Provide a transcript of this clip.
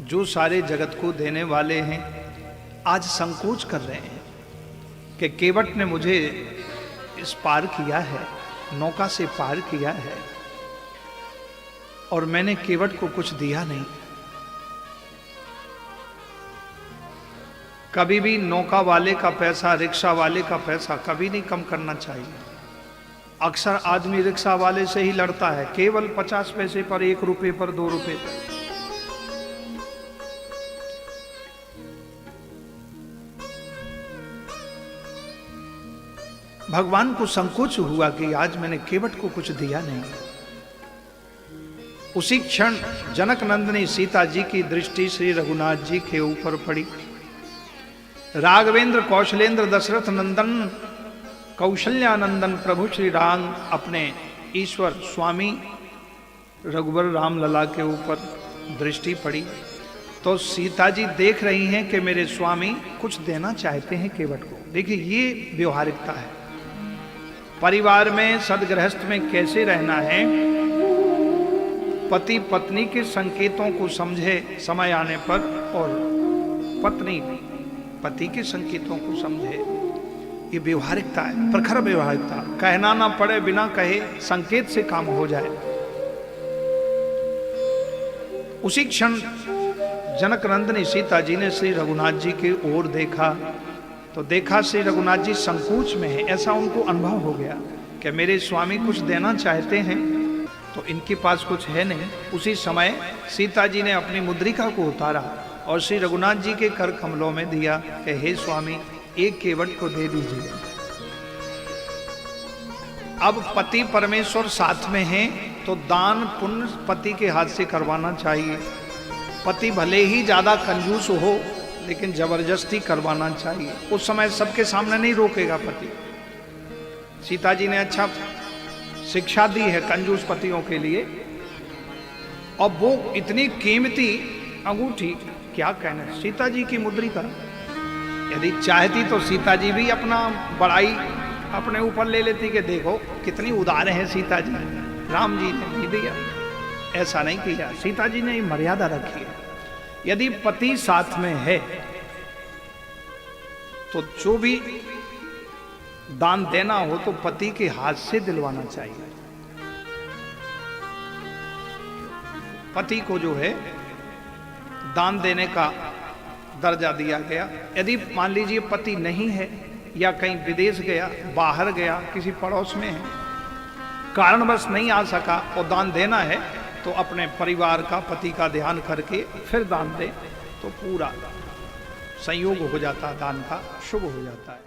जो सारे जगत को देने वाले हैं आज संकोच कर रहे हैं कि केवट ने मुझे इस पार किया है, नौका से पार किया है और मैंने केवट को कुछ दिया नहीं। कभी भी नौका वाले का पैसा, रिक्शा वाले का पैसा कभी नहीं कम करना चाहिए। अक्सर आदमी रिक्शा वाले से ही लड़ता है, केवल 50 पैसे पर, 1 रुपए पर, 2 रुपए पर। भगवान को संकोच हुआ कि आज मैंने केवट को कुछ दिया नहीं। उसी क्षण जनक नंदिनी सीता जी की दृष्टि श्री रघुनाथ जी के ऊपर पड़ी। राघवेंद्र, कौशलेंद्र, दशरथ नंदन, कौशल्यानंदन प्रभु श्री राम अपने ईश्वर स्वामी रघुवर राम लला के ऊपर दृष्टि पड़ी तो सीता जी देख रही हैं कि मेरे स्वामी कुछ देना चाहते हैं केवट को। देखिए ये व्यवहारिकता है। परिवार में, सदगृहस्थ में कैसे रहना है, पति पत्नी के संकेतों को समझे समय आने पर और पत्नी पति के संकेतों को समझे, ये व्यवहारिकता है, प्रखर व्यवहारिकता। कहना ना पड़े, बिना कहे संकेत से काम हो जाए। उसी क्षण जनक नंदिनी सीता जी ने श्री रघुनाथ जी की ओर देखा तो देखा श्री रघुनाथ जी संकोच में है। ऐसा उनको अनुभव हो गया कि मेरे स्वामी कुछ देना चाहते हैं तो इनके पास कुछ है नहीं। उसी समय सीता जी ने अपनी मुद्रिका को उतारा और श्री रघुनाथ जी के कर कमलों में दिया कि हे स्वामी, एक केवट को दे दीजिए। अब पति परमेश्वर साथ में हैं तो दान पुण्य पति के हाथ से करवाना चाहिए। पति भले ही ज्यादा कंजूस हो लेकिन जबरदस्ती करवाना चाहिए। उस समय सबके सामने नहीं रोकेगा पति। सीता जी ने अच्छा शिक्षा दी है कंजूस पतियों के लिए। और वो इतनी कीमती अंगूठी, क्या कहना, सीता जी की मुद्रिका। यदि चाहती तो सीता जी भी अपना बड़ाई अपने ऊपर ले लेती कि देखो कितनी उदार है सीता जी। राम जी ने नहीं दिया, ऐसा नहीं किया। सीता जी ने मर्यादा रखी है। यदि पति साथ में है तो जो भी दान देना हो तो पति के हाथ से दिलवाना चाहिए। पति को जो है दान देने का दर्जा दिया गया। यदि मान लीजिए पति नहीं है या कहीं विदेश गया, बाहर गया, किसी पड़ोस में है, कारणवश नहीं आ सका और दान देना है तो अपने परिवार का, पति का ध्यान करके फिर दान दे तो पूरा संयोग हो जाता है, दान का शुभ हो जाता है।